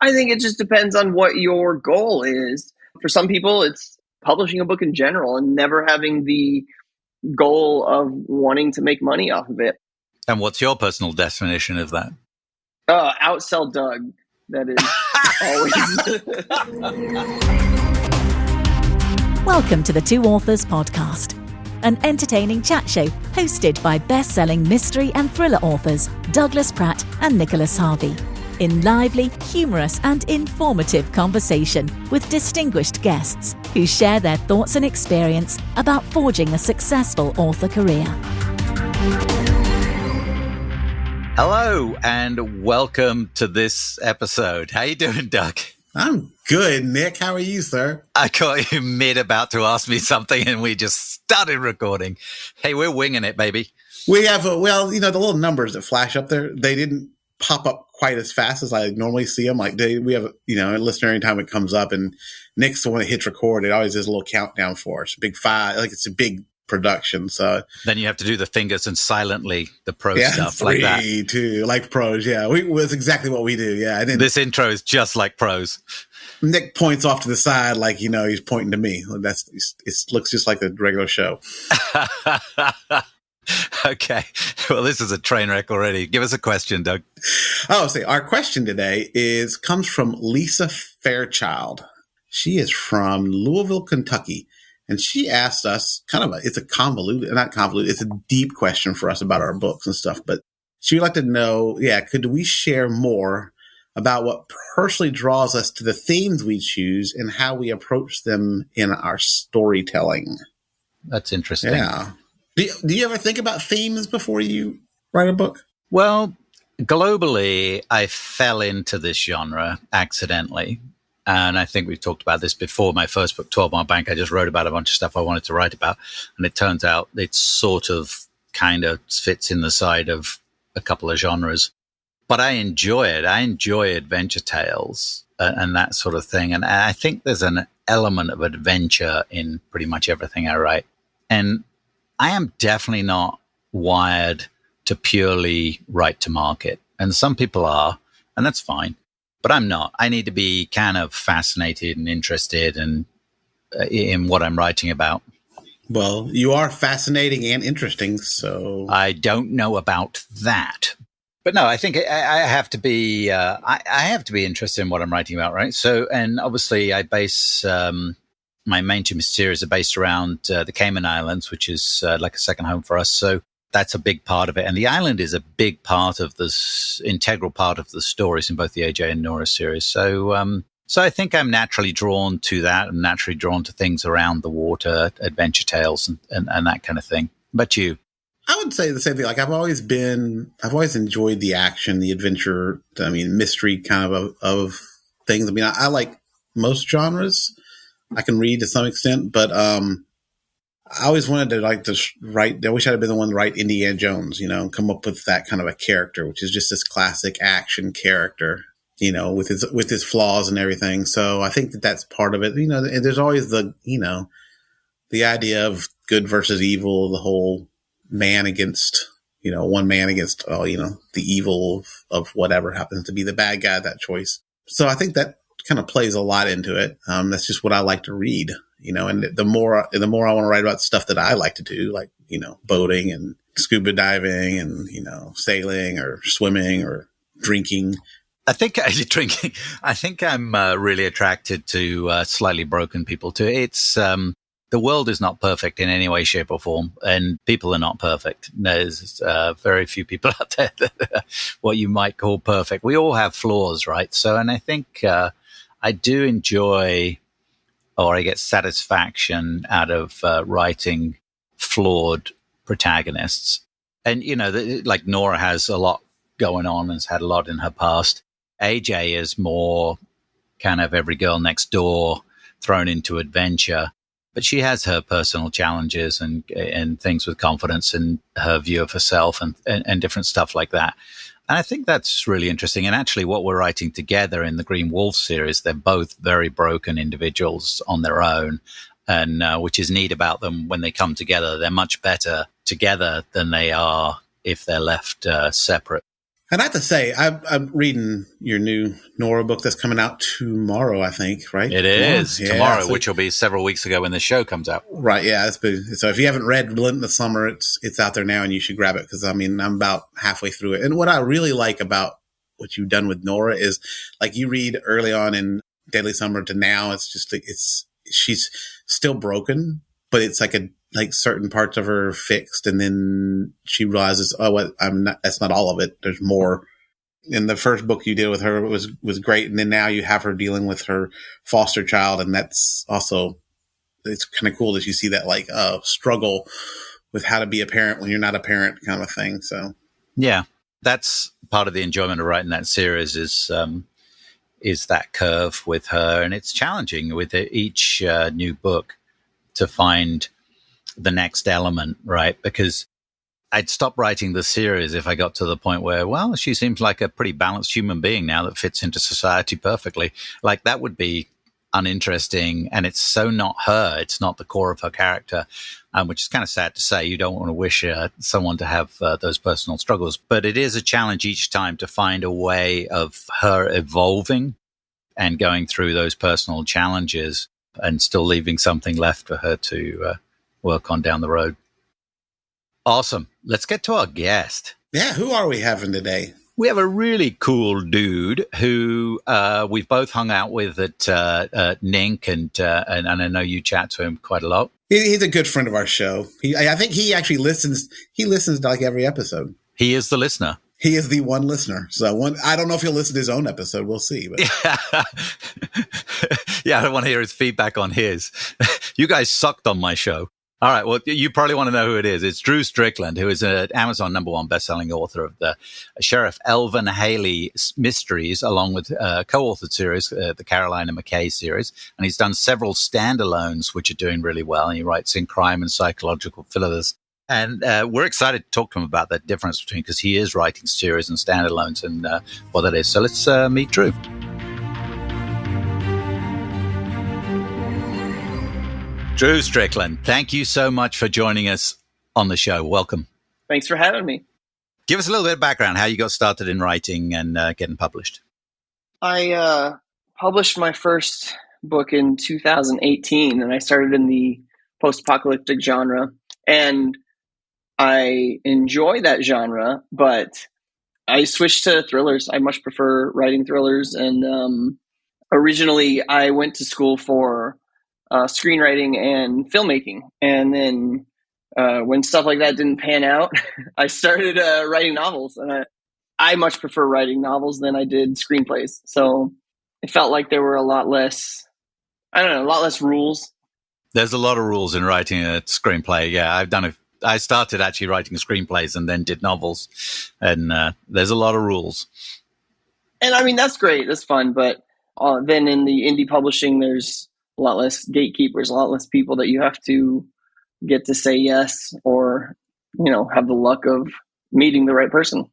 I think it just depends on what your goal is. For some people, it's publishing a book in general and never having the goal of wanting to make money off of it. And what's your personal definition of that? Outsell Doug. That is always. Welcome to the Two Authors Podcast, an entertaining chat show hosted by best-selling mystery and thriller authors Douglas Pratt and Nicholas Harvey, in lively, humorous and informative conversation with distinguished guests who share their thoughts and experience about forging a successful author career. Hello and welcome to this episode. How you doing, Doug? I'm good, Nick. How are you, sir? I caught you mid about to ask me something and we just started recording. Hey, we're winging it, baby. We have, the little numbers that flash up there, they didn't pop up quite as fast as I normally see them. Like we have, a listener anytime it comes up, and Nick's the one that hits record. It always is a little countdown for us. Big 5, like it's a big production. So then you have to do the fingers and silently the pro stuff 3, like that. 2, like pros. Yeah, that's exactly what we do. Yeah, this intro is just like pros. Nick points off to the side like he's pointing to me. It looks just like the regular show. Okay. Well, this is a train wreck already. Give us a question, Doug. Our question today comes from Lisa Fairchild. She is from Louisville, Kentucky. And she asked us it's a deep question for us about our books and stuff. But she would like to know, could we share more about what personally draws us to the themes we choose and how we approach them in our storytelling? That's interesting. Yeah. Do you ever think about themes before you write a book? Well, globally, I fell into this genre accidentally. And I think we've talked about this before. My first book, 12 Mile Bank, I just wrote about a bunch of stuff I wanted to write about. And it turns out it sort of kind of fits in the side of a couple of genres. But I enjoy it. I enjoy adventure tales and that sort of thing. And I think there's an element of adventure in pretty much everything I write. And I am definitely not wired to purely write to market. And some people are, and that's fine. But I'm not. I need to be kind of fascinated and interested in what I'm writing about. Well, you are fascinating and interesting, so I don't know about that. But no, I think I have to be. I have to be interested in what I'm writing about, right? So, and obviously, I base my main two series are based around the Cayman Islands, which is like a second home for us. So that's a big part of it. And the island is a big part of this, integral part of the stories in both the AJ and Nora series. So I think I'm naturally drawn to that and naturally drawn to things around the water, adventure tales and that kind of thing. But you? I would say the same thing. Like I've always enjoyed the action, the adventure, mystery kind of things. I like most genres. I can read to some extent, but I always wanted to write. I wish I'd have been the one to write Indiana Jones, and come up with that kind of a character, which is just this classic action character, with his flaws and everything. So I think that's part of it. And there's always the idea of good versus evil, the whole man against, one man against, the evil of whatever happens to be the bad guy, that choice. So I think that kind of plays a lot into it. That's just what I like to read. And the more I want to write about stuff that I like to do, like, boating and scuba diving and, sailing or swimming or drinking. I think I'm really attracted to slightly broken people too. It's the world is not perfect in any way, shape or form, and people are not perfect. There's very few people out there that are what you might call perfect. We all have flaws, right? So, and I think I do enjoy, or I get satisfaction out of writing flawed protagonists. And, like Nora has a lot going on and has had a lot in her past. AJ is more kind of every girl next door thrown into adventure. But she has her personal challenges and things with confidence and her view of herself and different stuff like that. And I think that's really interesting. And actually what we're writing together in the Green Wolf series, they're both very broken individuals on their own. And which is neat about them when they come together. They're much better together than they are if they're left separate. And I have to say, I'm reading your new Nora book that's coming out tomorrow, I think, right? It is tomorrow, so, which will be several weeks ago when the show comes out. Right, yeah. So if you haven't read Relentless Summer, it's out there now, and you should grab it because, I mean, I'm about halfway through it. And what I really like about what you've done with Nora is, like, you read early on in Deadly Summer to now, it's just like she's still broken, but it's like certain parts of her fixed, and then she realizes, oh, what that's not all of it. There's more. In the first book you did with her was great, and then now you have her dealing with her foster child, and that's also, it's kind of cool that you see that like struggle with how to be a parent when you're not a parent kind of thing. So yeah, that's part of the enjoyment of writing that series is that curve with her, and it's challenging with each new book to find the next element, right? Because I'd stop writing the series if I got to the point where, well, she seems like a pretty balanced human being now that fits into society perfectly. Like, that would be uninteresting, and it's so not her. It's not the core of her character, which is kind of sad to say. You don't want to wish someone to have those personal struggles, but it is a challenge each time to find a way of her evolving and going through those personal challenges and still leaving something left for her to work on down the road. Awesome. Let's get to our guest. Yeah, who are we having today? We have a really cool dude who we've both hung out with at NINC, and I know you chat to him quite a lot. He's a good friend of our show. I think he actually listens. He listens to like every episode. He is the listener. He is the one listener. So I don't know if he'll listen to his own episode. We'll see. But. Yeah, I don't want to hear his feedback on his. You guys sucked on my show. All right. Well, you probably want to know who it is. It's Drew Strickland, who is an Amazon #1 bestselling author of the Sheriff Elvin Haley mysteries, along with co-authored series, the Carolina McKay series. And he's done several standalones, which are doing really well. And he writes in crime and psychological thrillers. And we're excited to talk to him about that difference between, because he is writing series and standalones and what that is. So let's meet Drew. Drew Strickland, thank you so much for joining us on the show. Welcome. Thanks for having me. Give us a little bit of background, how you got started in writing and getting published. I published my first book in 2018, and I started in the post-apocalyptic genre. And I enjoy that genre, but I switched to thrillers. I much prefer writing thrillers. And originally, I went to school for screenwriting and filmmaking. And then when stuff like that didn't pan out, I started writing novels. And I much prefer writing novels than I did screenplays. So it felt like there were a lot less rules. There's a lot of rules in writing a screenplay. Yeah, I started actually writing screenplays and then did novels. And there's a lot of rules. And I mean, that's great. That's fun. But then in the indie publishing, there's a lot less gatekeepers, a lot less people that you have to get to say yes or, have the luck of meeting the right person.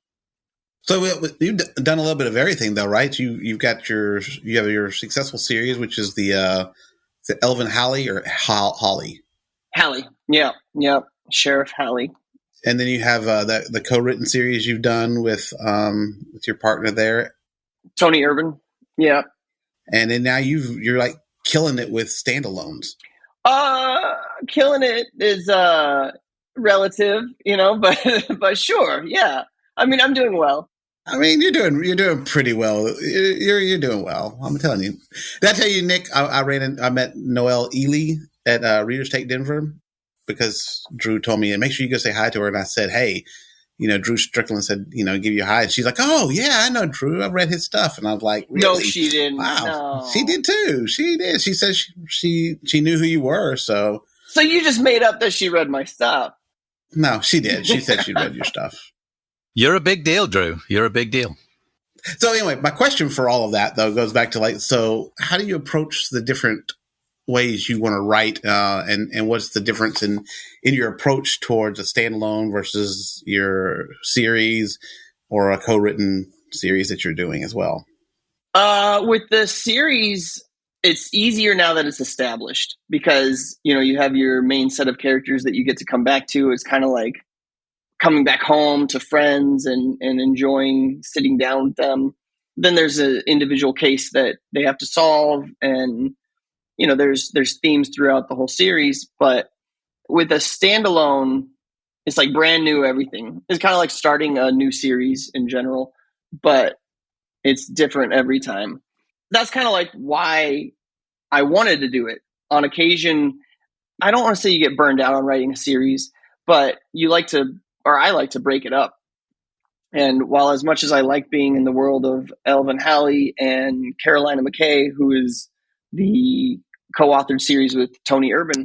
So you've done a little bit of everything, though, right? You have your successful series, which is the Elvin Haley or Holly. Haley, yeah, Sheriff Haley. And then you have the co-written series you've done with your partner there, Tony Urban. Yeah, and then now you're like killing it with standalones. Killing it is relative, but sure, yeah. I mean, I'm doing well. I mean, you're doing pretty well. You're doing well. I'm telling you. Did I tell you, Nick? I met Noelle Ely at Readers Take Denver because Drew told me, and make sure you go say hi to her. And I said, hey, Drew Strickland said, give you a hi. And she's like, oh yeah, I know Drew. I've read his stuff. And I was like, really? No, she didn't. Wow, no. She did too. She did. She said she knew who you were. So you just made up that she read my stuff. No, she did. She said she read your stuff. You're a big deal, Drew. You're a big deal. So anyway, my question for all of that, though, goes back to so how do you approach the different ways you want to write and what's the difference in your approach towards a standalone versus your series or a co-written series that you're doing as well? With the series, it's easier now that it's established because, you have your main set of characters that you get to come back to. It's kind of like coming back home to friends and enjoying sitting down with them. Then there's an individual case that they have to solve, and there's themes throughout the whole series. But with a standalone, it's like brand new everything. It's kind of like starting a new series in general, but it's different every time. That's kind of like why I wanted to do it. On occasion, I don't want to say you get burned out on writing a series, but I like to break it up. And while as much as I like being in the world of Elvin Halley and Carolina McKay, who is the co-authored series with Tony Urban,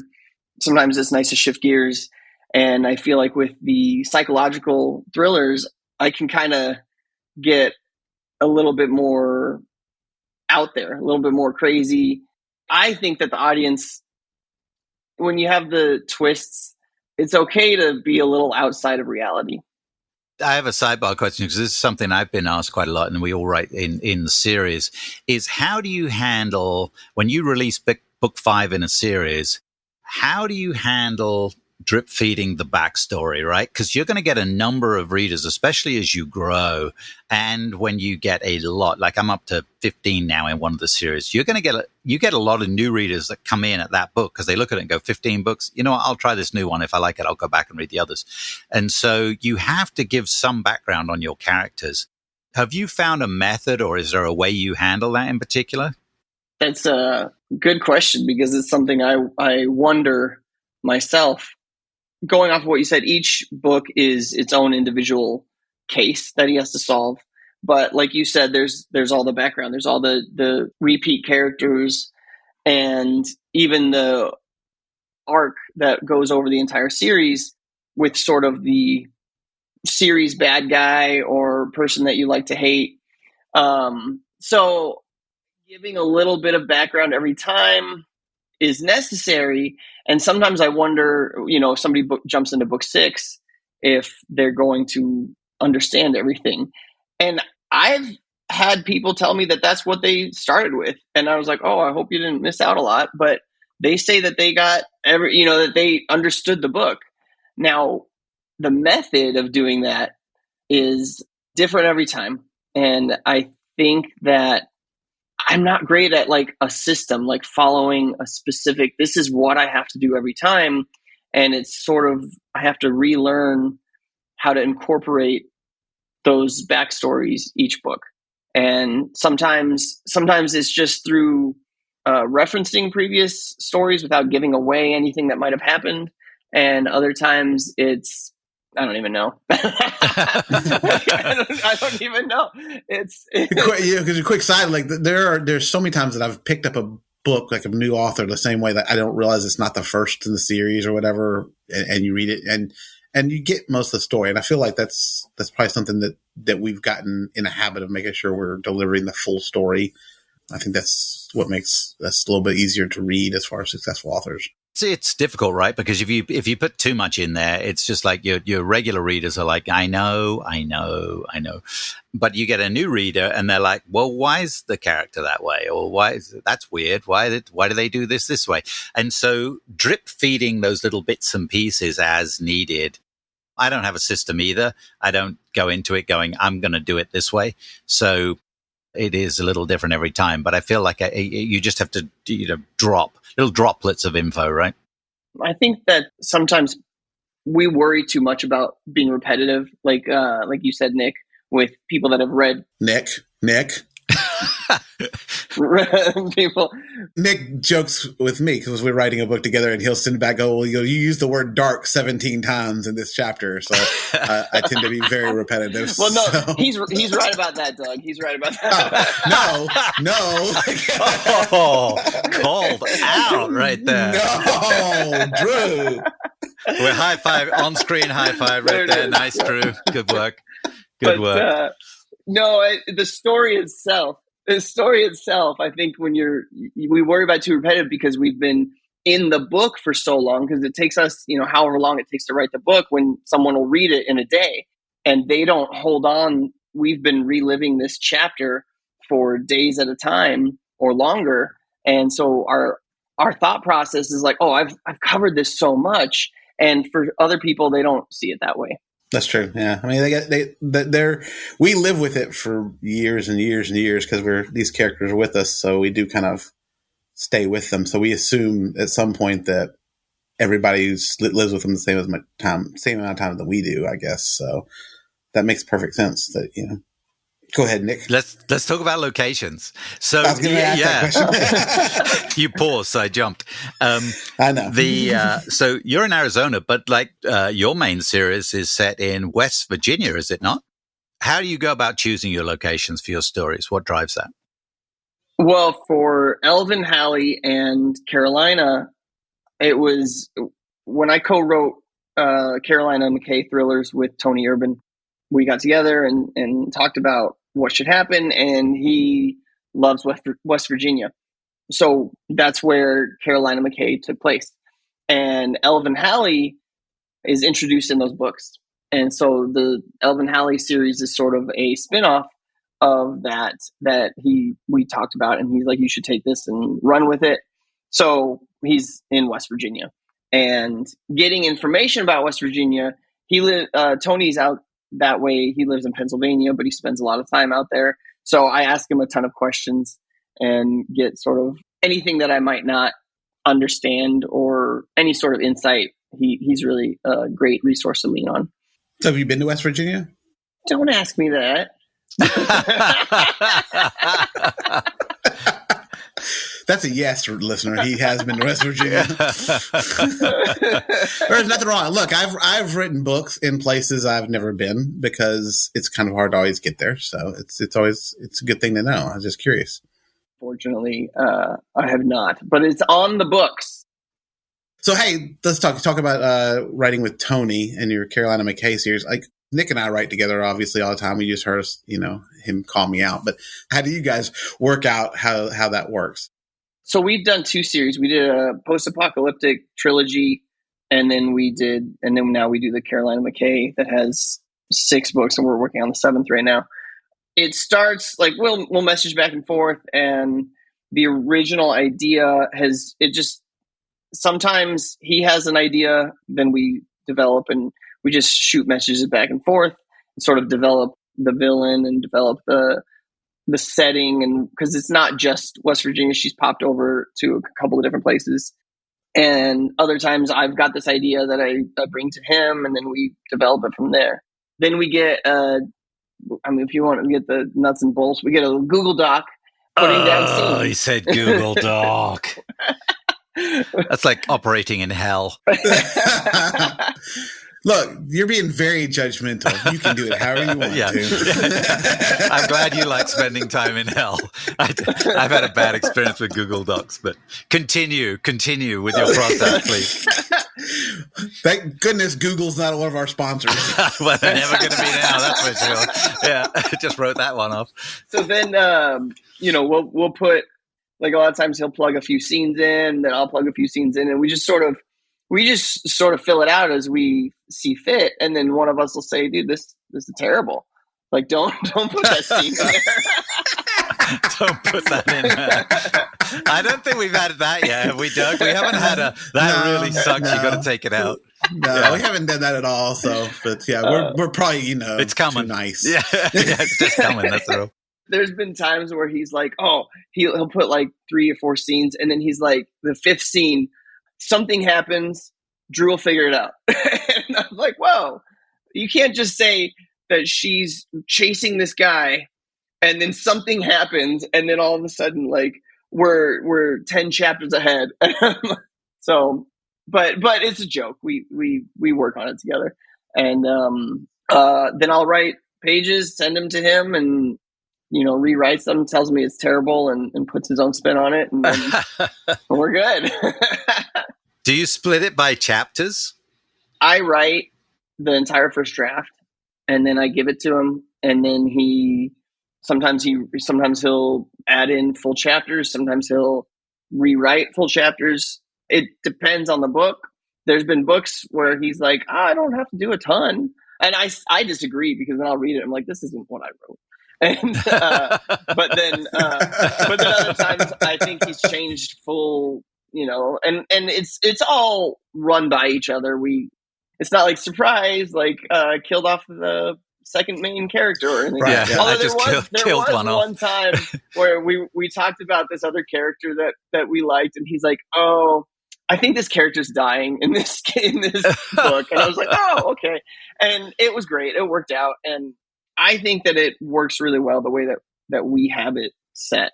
sometimes it's nice to shift gears. And I feel like with the psychological thrillers, I can kind of get a little bit more out there, a little bit more crazy. I think that the audience, when you have the twists, it's okay to be a little outside of reality. I have a sidebar question because this is something I've been asked quite a lot, and we all write in the series, is how do you handle, when you release book 5 in a series, how do you handle drip feeding the backstory, right? Because you're going to get a number of readers, especially as you grow. And when you get a lot, like I'm up to 15 now in one of the series, you're going to get a lot of new readers that come in at that book because they look at it and go, 15 books, you know what, I'll try this new one. If I like it, I'll go back and read the others. And so you have to give some background on your characters. Have you found a method, or is there a way you handle that in particular? That's a good question, because it's something I wonder myself. Going off of what you said, each book is its own individual case that he has to solve. But like you said, there's all the background. There's all the repeat characters, and even the arc that goes over the entire series with sort of the series bad guy or person that you like to hate. So giving a little bit of background every time is necessary. And sometimes I wonder, if somebody jumps into book 6, if they're going to understand everything. And I've had people tell me that that's what they started with. And I was like, oh, I hope you didn't miss out a lot. But they say that they got that they understood the book. Now, the method of doing that is different every time. And I think that I'm not great at like a system, like following a specific, this is what I have to do every time. And it's sort of, I have to relearn how to incorporate those backstories each book. And sometimes it's just through referencing previous stories without giving away anything that might have happened. And other times it's, I don't even know. I don't even know. It's because a quick side, like there's so many times that I've picked up a book, like a new author, the same way that I don't realize it's not the first in the series or whatever, and you read it and you get most of the story. And I feel like that's probably something that we've gotten in a habit of making sure we're delivering the full story. I think that's what makes us a little bit easier to read as far as successful authors. It's difficult, right? Because if you put too much in there, it's just like your regular readers are like, I know. But you get a new reader and they're like, well, why is the character that way? Or that's weird. Why do they do this way? And so drip feeding those little bits and pieces as needed. I don't have a system either. I don't go into it going, I'm going to do it this way. So it is a little different every time, but I feel like you just have to drop little droplets of info, right? I think that sometimes we worry too much about being repetitive, like you said, Nick, with people that have read Nick. people. Nick jokes with me because we're writing a book together, and he'll send back, "Oh, well, you use the word dark 17 times in this chapter," so I tend to be very repetitive. Well, no, so. he's right about that, Doug. He's right about that. No. Oh, called out right there. No, Drew. We're high five on screen. High five right there. Nice, Drew. Good work. Good work. The story itself, I think we worry about too repetitive because we've been in the book for so long, because it takes us, however long it takes to write the book, when someone will read it in a day and they don't hold on. We've been reliving this chapter for days at a time or longer. And so our thought process is like, oh, I've covered this so much. And for other people, they don't see it that way. That's true. Yeah, I mean, we live with it for years and years and years because these characters are with us, so we do kind of stay with them. So we assume at some point that everybody lives with them the same amount of time that we do, I guess. So that makes perfect sense. That Go ahead, Nick. Let's talk about locations. So I was going to ask that question. You paused, so I jumped. I know. So you're in Arizona, but your main series is set in West Virginia, is it not? How do you go about choosing your locations for your stories? What drives that? Well, for Elvin, Hallie, and Carolina, it was when I co-wrote Carolina McKay thrillers with Tony Urban. We got together and talked about what should happen, and he loves West Virginia. So that's where Carolina McKay took place. And Elvin Hallie is introduced in those books. And so the Elvin Hallie series is sort of a spinoff of that we talked about, and he's like, you should take this and run with it. So he's in West Virginia. And getting information about West Virginia, Tony's out that way. He lives in Pennsylvania, but he spends a lot of time out there. So I ask him a ton of questions and get sort of anything that I might not understand or any sort of insight. He's really a great resource to lean on. So have you been to West Virginia? Don't ask me that. That's a yes, listener. He has been to West Virginia. There's nothing wrong. Look, I've written books in places I've never been because it's kind of hard to always get there. So it's a good thing to know. I was just curious. Fortunately, I have not, but it's on the books. So hey, let's talk about writing with Tony and your Carolina McKay series. Like Nick and I write together, obviously, all the time. You just heard us, him call me out. But how do you guys work out how that works? So we've done 2 series. We did a post-apocalyptic trilogy, and then now we do the Carolina McKay that has 6 books, and we're working on the 7th right now. It starts like we'll message back and forth, and the original idea sometimes he has an idea, then we develop, and we just shoot messages back and forth and sort of develop the villain and develop the setting. And because it's not just West Virginia, she's popped over to a couple of different places. And other times I've got this idea that I bring to him, and then we develop it from there. Then we get, if you want to get the nuts and bolts, we get a Google Doc putting down scenes. Oh, he said Google Doc. That's like operating in hell. Look, you're being very judgmental. You can do it however you want to. I'm glad you like spending time in hell. I've had a bad experience with Google Docs, but continue with your process, please. Thank goodness Google's not one of our sponsors. Well, they're never going to be now, that's for sure. Yeah, just wrote that one off. So then, we'll put, like a lot of times he'll plug a few scenes in, then I'll plug a few scenes in, and we just sort of fill it out as we see fit. And then one of us will say, dude, this is terrible. Like, don't put that scene in there. Don't put that in there. I don't think we've had that yet, have we, Doug? We haven't had really sucks. No. You got to take it out. No, we haven't done that at all. So, but yeah, we're probably, it's coming. Too nice. Yeah, it's just coming. That's all. There's been times where he's like, he'll put like 3 or 4 scenes. And then he's like, the 5th scene, something happens, Drew will figure it out. And I'm like, whoa, you can't just say that she's chasing this guy and then something happens and then all of a sudden, like, we're 10 chapters ahead. So, but it's a joke. We work on it together. And then I'll write pages, send them to him, and rewrites them, tells me it's terrible, and puts his own spin on it, and then we're good. Do you split it by chapters? I write the entire first draft, and then I give it to him, and then sometimes he'll add in full chapters, sometimes he'll rewrite full chapters. It depends on the book. There's been books where he's like, I don't have to do a ton, and I disagree, because then I'll read it, I'm like, this isn't what I wrote. And but then other times I think he's changed full, and it's all run by each other. it's not like surprise, like killed off the second main character or anything. Right, Yeah, Although I just there was one off. one time where we talked about this other character that we liked, and he's like, "Oh, I think this character's dying in this book," and I was like, "Oh, okay," and it was great. It worked out, and I think that it works really well the way that we have it set.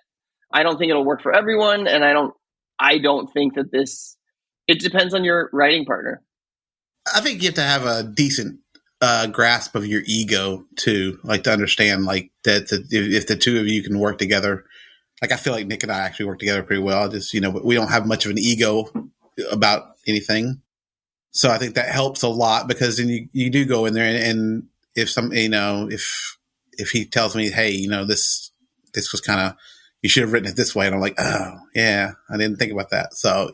I don't think it'll work for everyone, and I don't think that this. It depends on your writing partner. I think you have to have a decent grasp of your ego too, like to understand like that if the two of you can work together. Like I feel like Nick and I actually work together pretty well. Just we don't have much of an ego about anything, so I think that helps a lot because then you do go in there and if some if he tells me, hey, this was kind of, you should have written it this way, and I'm like, oh yeah, I didn't think about that. So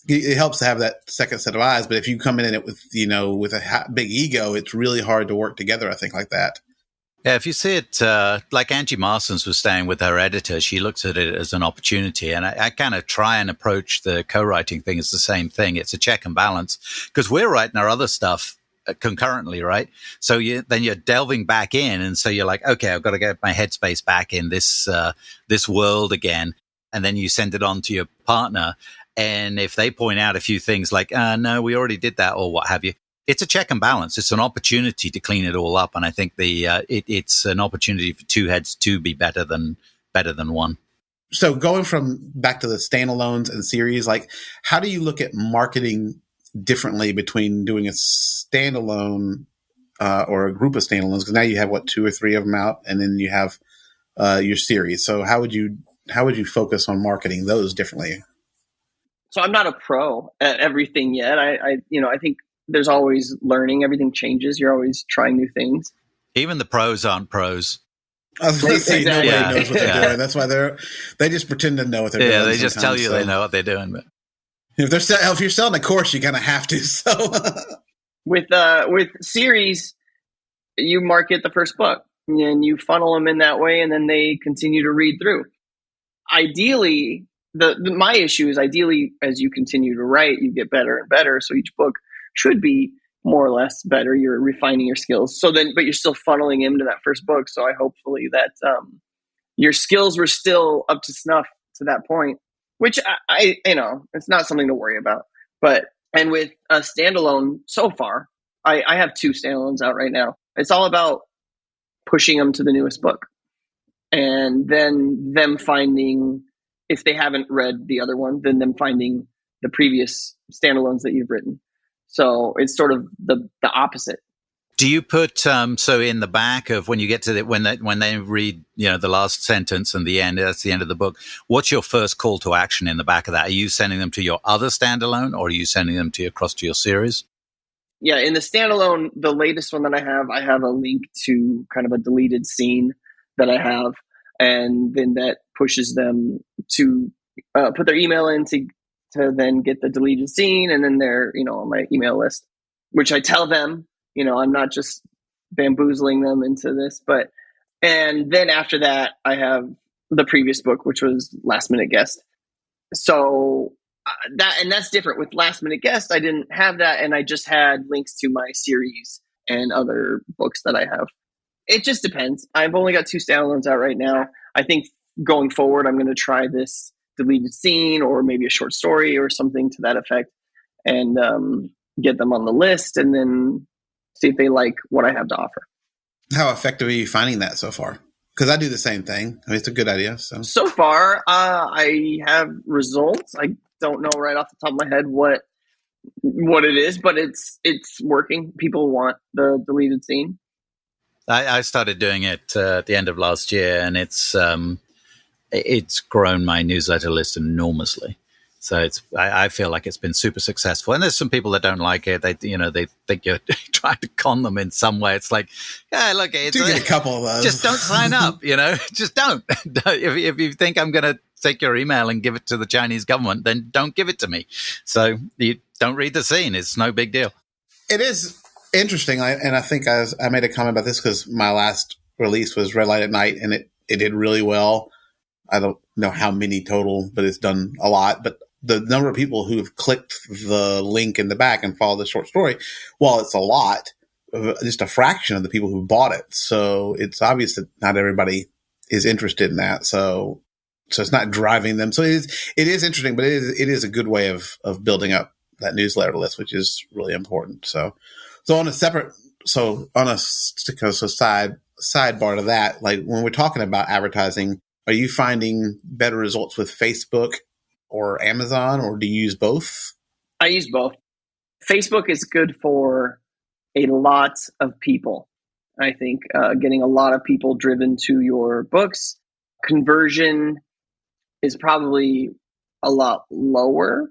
it helps to have that second set of eyes. But if you come in it with with a big ego, it's really hard to work together. I think like that. Yeah, if you see it like Angie Marston's was saying with her editor, she looks at it as an opportunity. And I kind of try and approach the co-writing thing as the same thing. It's a check and balance because we're writing our other stuff concurrently, right? So then you're delving back in. And so you're like, okay, I've got to get my headspace back in this world again. And then you send it on to your partner. And if they point out a few things like, no, we already did that or what have you, it's a check and balance. It's an opportunity to clean it all up. And I think it's an opportunity for two heads to be better than one. So going from back to the standalones and series, like how do you look at marketing differently between doing a standalone or a group of standalones? Because now you have 2 or 3 of them out, and then you have your series. So how would you focus on marketing those differently? So I'm not a pro at everything yet. I think there's always learning. Everything changes. You're always trying new things. Even the pros aren't pros. I was going to say Exactly. nobody knows what they're doing. That's why they just pretend to know what they're doing. Yeah, they just tell you they know what they're doing. But if you're selling a course, you kind of have to. So with series, you market the first book and you funnel them in that way, and then they continue to read through. Ideally, my issue is ideally as you continue to write, you get better and better. So each book should be more or less better. You're refining your skills. So then, but you're still funneling into that first book. So I hopefully that your skills were still up to snuff to that point, which I it's not something to worry about. And with a standalone so far, I have 2 standalones out right now. It's all about pushing them to the newest book and then them finding, if they haven't read the other one, then them finding the previous standalones that you've written. So it's sort of the opposite. Do you put so in the back of when you get to when they read the last sentence and the end, that's the end of the book, what's your first call to action in the back of that? Are you sending them to your other standalone, or are you sending them across to your series? Yeah, in the standalone, the latest one that I have a link to kind of a deleted scene that I have, and then that pushes them to put their email in to then get the deleted scene, and then they're on my email list, which I tell them, I'm not just bamboozling them into this, and then after that I have the previous book, which was Last Minute Guest. So that's different. With Last Minute Guest, I didn't have that, and I just had links to my series and other books that I have. It just depends. I've only got 2 standalones out right now. I think going forward, I'm going to try this deleted scene or maybe a short story or something to that effect, and get them on the list, and then see if they like what I have to offer. How effective are you finding that so far? Because I do the same thing. I mean, it's a good idea. So far, I have results. I don't know right off the top of my head what it is, but it's working. People want the deleted scene. I started doing it at the end of last year, and it's grown my newsletter list enormously. So I feel like it's been super successful. And there's some people that don't like it. They think you're trying to con them in some way. It's like, yeah, look, it's get a couple of those. Just don't sign up. Just don't. If you think I'm going to take your email and give it to the Chinese government, then don't give it to me. So you don't read the scene. It's no big deal. It is interesting. And I think I made a comment about this because my last release was Red Light at Night, and it did really well. I don't know how many total, but it's done a lot. But the number of people who have clicked the link in the back and followed the short story, while it's a lot, just a fraction of the people who bought it. So it's obvious that not everybody is interested in that. So it's not driving them. So it is interesting, but it is a good way of building up that newsletter list, which is really important. So on a sidebar to that, like when we're talking about advertising, are you finding better results with Facebook or Amazon, or do you use both? I use both. Facebook is good for a lot of people. I think getting a lot of people driven to your books. Conversion is probably a lot lower,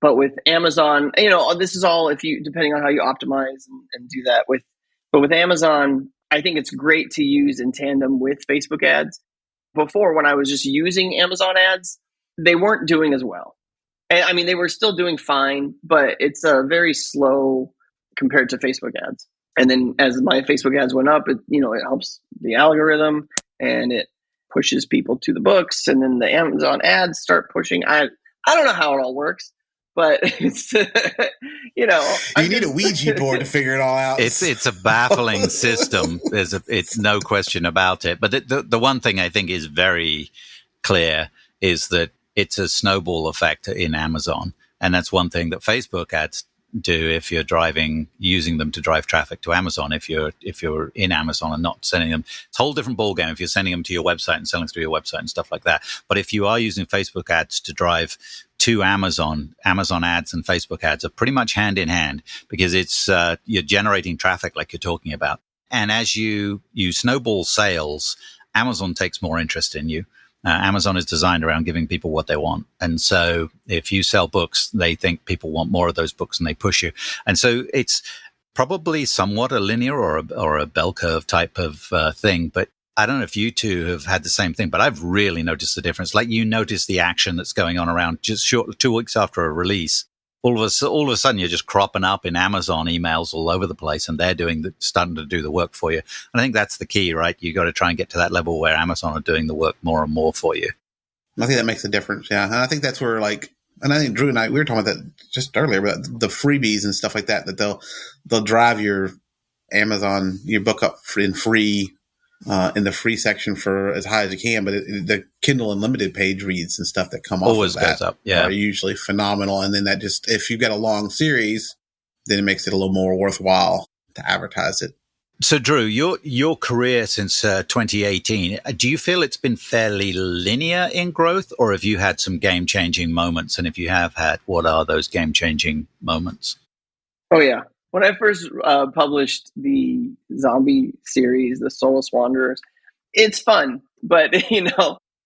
but with Amazon, this is all depending on how you optimize and do that but with Amazon, I think it's great to use in tandem with Facebook ads. Before, when I was just using Amazon ads, they weren't doing as well. And I mean, they were still doing fine, but it's very slow compared to Facebook ads. And then as my Facebook ads went up, it helps the algorithm and it pushes people to the books. And then the Amazon ads start pushing. I don't know how it all works, but it's, you need a Ouija board to figure it all out. It's a baffling system. It's no question about it. But the one thing I think is very clear is that it's a snowball effect in Amazon. And that's one thing that Facebook ads do if you're using them to drive traffic to Amazon. If you're in Amazon and not sending them, it's a whole different ballgame if you're sending them to your website and selling through your website and stuff like that. But if you are using Facebook ads to drive to Amazon ads and Facebook ads are pretty much hand in hand, because it's you're generating traffic like you're talking about. And as you snowball sales, Amazon takes more interest in you. Amazon is designed around giving people what they want. And so if you sell books, they think people want more of those books and they push you. And so it's probably somewhat a linear or a bell curve type of thing. But I don't know if you two have had the same thing, but I've really noticed the difference. Like you notice the action that's going on around just 2 weeks after a release. All of a sudden, you're just cropping up in Amazon emails all over the place, and they're starting to do the work for you. And I think that's the key, right? You got to try and get to that level where Amazon are doing the work more and more for you. I think that makes a difference, yeah. And I think that's where, and I think Drew and I, we were talking about that just earlier, about the freebies and stuff like that they'll drive your book up in free. In the free section for as high as you can, but the Kindle Unlimited page reads and stuff that come off always of that goes up, yeah, are usually phenomenal. And then that just, if you've got a long series, then it makes it a little more worthwhile to advertise it. So, Drew, your career since 2018, do you feel it's been fairly linear in growth, or have you had some game-changing moments? And if you have had, what are those game-changing moments? Oh, yeah. When I first published the zombie series, The Soulless Wanderers, it's fun. But,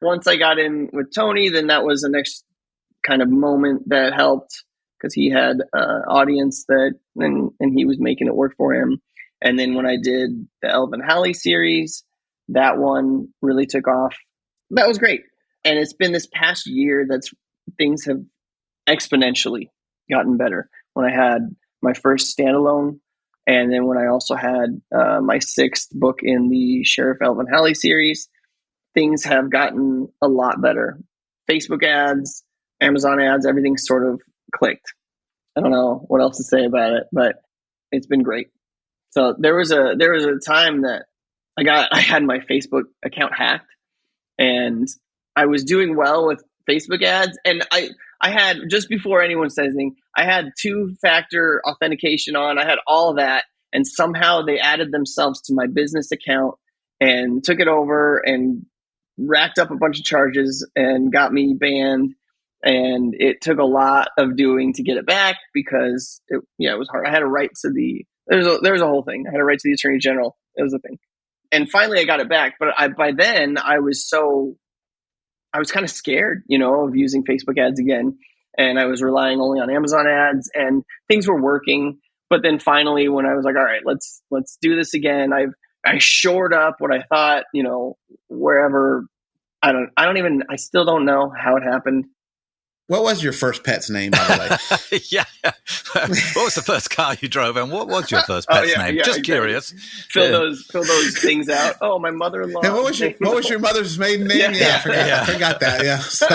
once I got in with Tony, then that was the next kind of moment that helped, because he had an audience and he was making it work for him. And then when I did the Elvin Halley series, that one really took off. That was great. And it's been this past year things have exponentially gotten better. When I had my first standalone, and then when I also had my 6th book in the Sheriff Elvin Halley series, things have gotten a lot better. Facebook ads, Amazon ads, everything sort of clicked. I don't know what else to say about it, but it's been great. So there was a time that I had my Facebook account hacked, and I was doing well with Facebook ads, and I had, just before anyone says anything, I had 2-factor authentication on. I had all of that, and somehow they added themselves to my business account and took it over and racked up a bunch of charges and got me banned. And it took a lot of doing to get it back, because it was hard. I had a right to there was a whole thing. I had a right to the Attorney General. It was a thing. And finally I got it back. But by then I was kind of scared, of using Facebook ads again. And I was relying only on Amazon ads, and things were working. But then finally, when I was like, all right, let's do this again, I shored up what I thought, wherever. I still don't know how it happened. What was your first pet's name, by the way? Yeah. What was the first car you drove, and what was your first pet's name? Just exactly. Curious. Fill those things out. Oh, my mother-in-law. And what was your mother's maiden name? I forgot that. Yeah. So.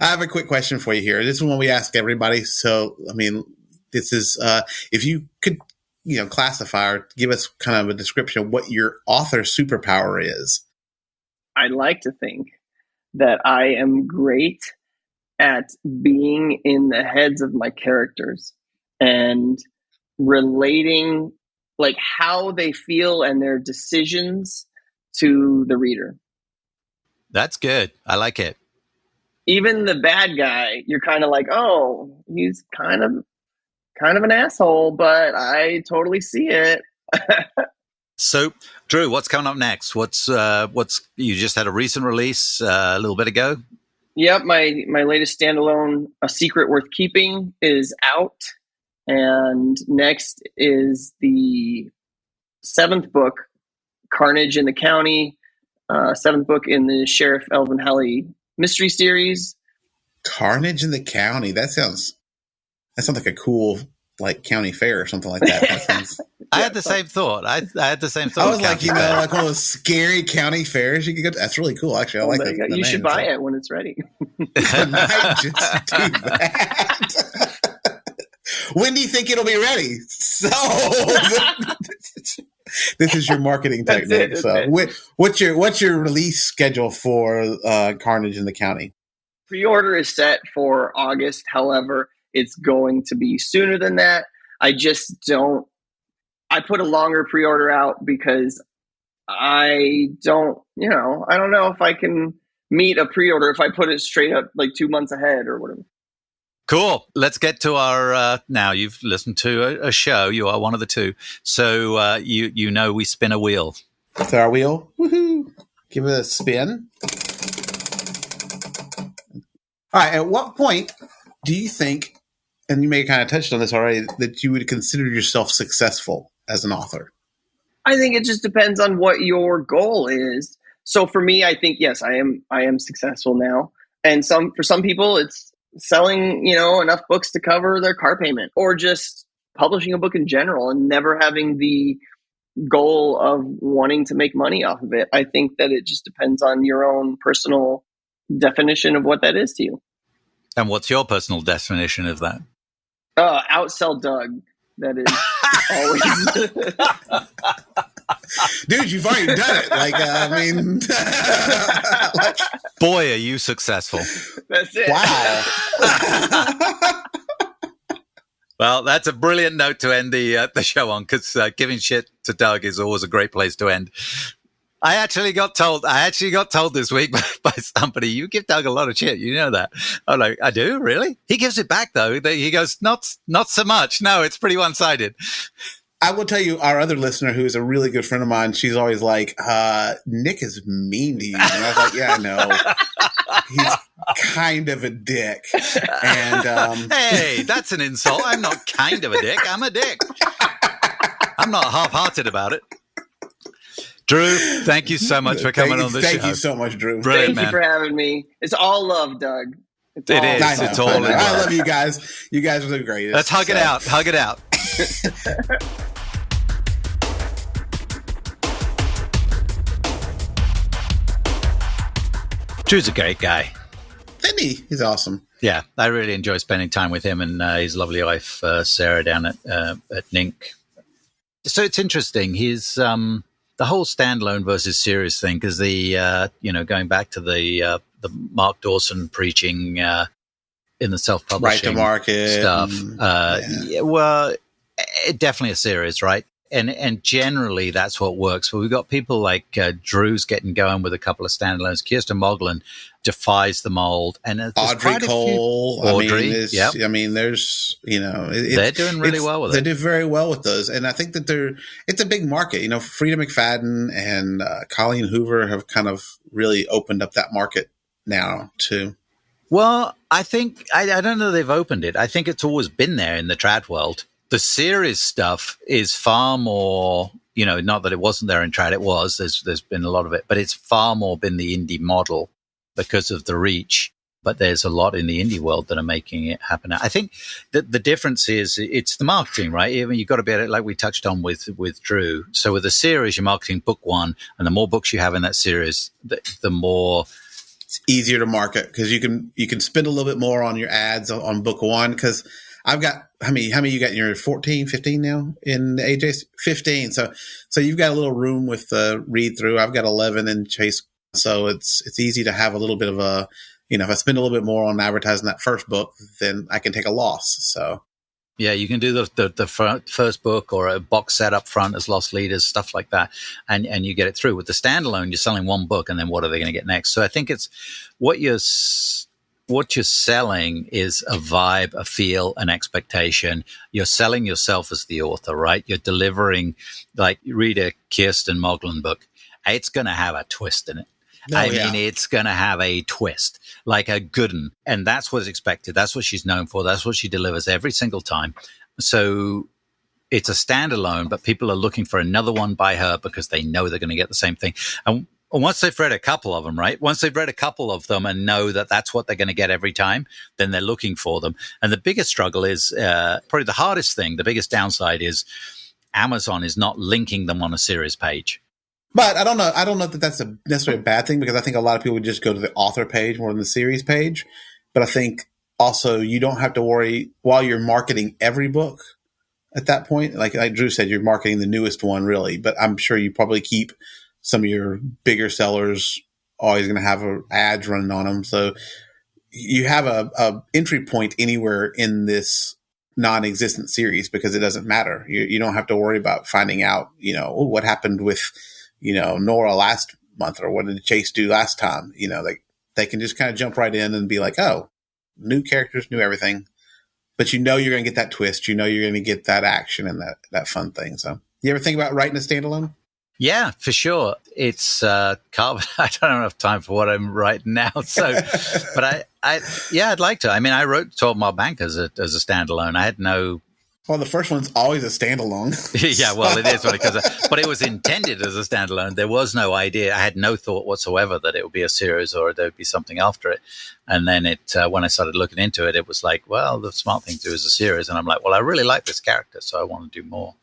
I have a quick question for you here. This is one we ask everybody. So, I mean, this is if you could, classify or give us kind of a description of what your author superpower is. I like to think that I am great at being in the heads of my characters and relating like how they feel and their decisions to the reader. That's good. I like it. Even the bad guy, you're kind of like, oh, he's kind of an asshole, but I totally see it. So, Drew, what's coming up next? What's you just had a recent release a little bit ago? Yep, my latest standalone, A Secret Worth Keeping, is out. And next is the 7th book, Carnage in the County, 7th book in the Sheriff Elvin Halley mystery series. Carnage in the County. That sounds like a cool county fair or something like that. That sounds. I had the same thought. I had the same thought. I was like, like one of those scary county fairs you could go to. That's really cool. Actually, I like that. You should buy it when it's ready. I might just do that. When do you think it'll be ready? So this is your marketing technique. What's your release schedule for Carnage in the County? Pre-order is set for August. However, it's going to be sooner than that. I put a longer pre-order out because I don't know if I can meet a pre-order if I put it straight up 2 months ahead or whatever. Cool. Let's get to our, now you've listened to a show. You are one of the two. So we spin a wheel. It's our wheel. Woohoo. Give it a spin. All right. At what point do you think, and you may have kind of touched on this already, that you would consider yourself successful as an author? I think it just depends on what your goal is. So for me, I think, yes, I am successful now. And for some people, it's selling, enough books to cover their car payment, or just publishing a book in general and never having the goal of wanting to make money off of it. I think that it just depends on your own personal definition of what that is to you. And what's your personal definition of that? Outsell Doug. That is always. Dude, you've already done it. Boy, are you successful. That's it. Wow. Well, that's a brilliant note to end the show on, because giving shit to Doug is always a great place to end. I actually got told this week by somebody, you give Doug a lot of shit. You know that. I'm like, I do? Really? He gives it back, though. He goes, not so much. No, it's pretty one-sided. I will tell you, our other listener, who is a really good friend of mine, she's always like, Nick is mean to you. And I was like, yeah, I know. He's kind of a dick. And hey, that's an insult. I'm not kind of a dick. I'm a dick. I'm not half-hearted about it. Drew, thank you so much for coming on the show. Thank you so much, Drew. Brilliant, Thank you for having me. It's all love, Doug. It is. It's all love. I love you guys. You guys are the greatest. Let's hug it out. Hug it out. Drew's a great guy. Isn't he? He's awesome. Yeah, I really enjoy spending time with him and his lovely wife, Sarah, down at Nink. So it's interesting. His the whole standalone versus series thing, because going back to the Mark Dawson preaching in the self-publishing right to market stuff. Well, definitely a series, right? And generally that's what works. But we've got people like Drew's getting going with a couple of standalones. Kirsten Moglen defies the mold, and Audrey Cole. There's they're doing really well with it. They do very well with those, and I think that it's a big market. Frida McFadden and Colleen Hoover have kind of really opened up that market now too. Well, I think I don't know they've opened it. I think it's always been there in the trad world. The series stuff is far more, not that it wasn't there in trad, it was. There's been a lot of it, but it's far more been the indie model because of the reach. But there's a lot in the indie world that are making it happen. I think that the difference is it's the marketing, right? Even you've got to be at it, like we touched on with Drew. So with a series, you're marketing book one, and the more books you have in that series, the more easier to market because you can spend a little bit more on your ads on book one. Because I've got how many you got in your 14, 15 now in AJ's 15. So you've got a little room with the read through. I've got 11 in Chase, so it's easy to have a little bit of a, if I spend a little bit more on advertising that first book, then I can take a loss. So. Yeah, you can do the first book or a box set up front as loss leaders, stuff like that, and you get it through. With the standalone, you're selling one book, and then what are they going to get next? So I think it's what you're selling is a vibe, a feel, an expectation. You're selling yourself as the author, right? You're delivering, like you read a Kirsten Moglen book, it's going to have a twist in it. I mean, it's going to have a twist, like a good one. And that's what's expected. That's what she's known for. That's what she delivers every single time. So it's a standalone, but people are looking for another one by her because they know they're going to get the same thing. And once they've read a couple of them, right? Once they've read a couple of them and know that that's what they're going to get every time, then they're looking for them. And the biggest struggle is probably the hardest thing. The biggest downside is Amazon is not linking them on a series page. But I don't know that that's necessarily a bad thing, because I think a lot of people would just go to the author page more than the series page. But I think also you don't have to worry while you're marketing every book at that point. Like Drew said, you're marketing the newest one really, but I'm sure you probably keep some of your bigger sellers always going to have ads running on them. So you have a entry point anywhere in this non-existent series because it doesn't matter. You don't have to worry about finding out, what happened with, Nora last month, or what did Chase do last time? They can just kind of jump right in and be like, oh, new characters, new everything. But you're going to get that twist. You're going to get that action and that fun thing. So you ever think about writing a standalone? Yeah, for sure. It's I don't have enough time for what I'm writing now. So, but I'd like to. I mean, I wrote 12 Mile Bank as a standalone. I had no. Well, the first one's always a standalone. Yeah, well, it is but it was intended as a standalone. There was no idea. I had no thought whatsoever that it would be a series or there would be something after it. And then when I started looking into it, it was like, well, the smart thing to do is a series. And I'm like, well, I really like this character, so I want to do more.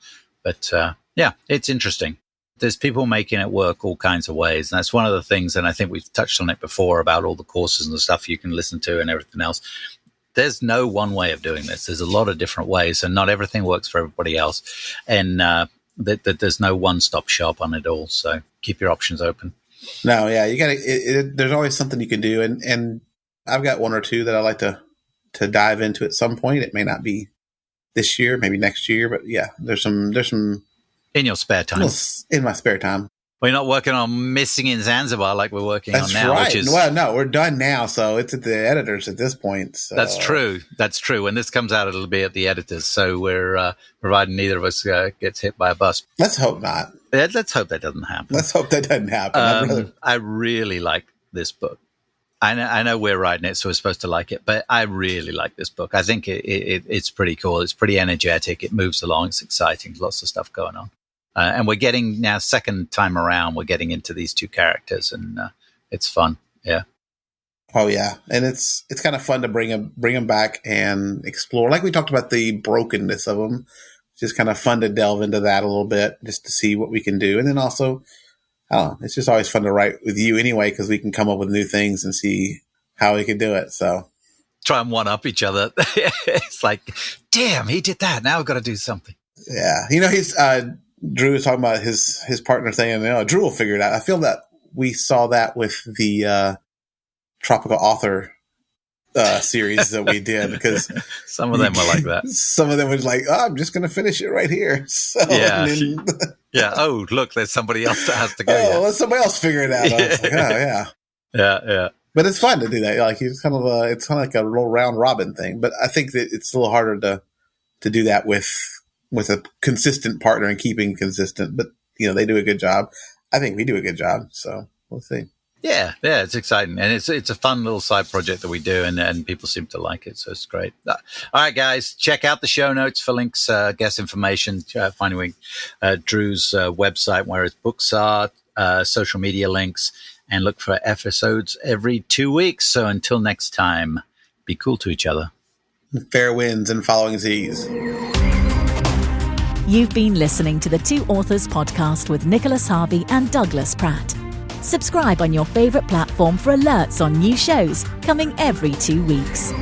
But yeah, it's interesting. There's people making it work all kinds of ways. And that's one of the things, and I think we've touched on it before about all the courses and the stuff you can listen to and everything else. There's no one way of doing this. There's a lot of different ways, and not everything works for everybody else. And there's no one-stop shop on it all. So keep your options open. No, yeah, you got to. There's always something you can do, and I've got one or two that I like to dive into at some point. It may not be this year, maybe next year, but yeah, there's some. In your spare time. In my spare time. We're not working on Missing in Zanzibar like we're working on now. Right. Which is, well, no, we're done now, so it's at the editors at this point. So. That's true. When this comes out, it'll be at the editors. So we're providing neither of us gets hit by a bus. Let's hope not. Let's hope that doesn't happen. I really like this book. I know we're writing it, so we're supposed to like it, but I really like this book. I think it's pretty cool. It's pretty energetic. It moves along. It's exciting. Lots of stuff going on. And we're getting now, second time around, we're getting into these two characters, and it's fun. Yeah. Oh yeah, and it's kind of fun to bring them back and explore. Like we talked about the brokenness of them. It's just kind of fun to delve into that a little bit, just to see what we can do. And then also, I don't know, it's just always fun to write with you anyway, because we can come up with new things and see how we can do it. So try and one up each other. It's like, damn, he did that. Now I've got to do something. Yeah, he's. Drew was talking about his partner thing, and Drew will figure it out. I feel that we saw that with the tropical author series that we did, because some of them were like that. Some of them was like, oh, I'm just going to finish it right here. So, yeah. Yeah. Oh, look, there's somebody else that has to go. Let somebody else figure it out. I was like, oh, yeah. Yeah. But it's fun to do that. Like it's kind of like a little round robin thing. But I think that it's a little harder to do that with a consistent partner and keeping consistent, but they do a good job. I think we do a good job, so we'll see. Yeah, it's exciting, and it's a fun little side project that we do, and people seem to like it, so it's great. All right, guys, check out the show notes for links, guest information, finding Drew's website where his books are, social media links, and look for episodes every 2 weeks. So until next time, be cool to each other. Fair winds and following seas. You've been listening to the Two Authors Podcast with Nicholas Harvey and Douglas Pratt. Subscribe on your favourite platform for alerts on new shows coming every 2 weeks.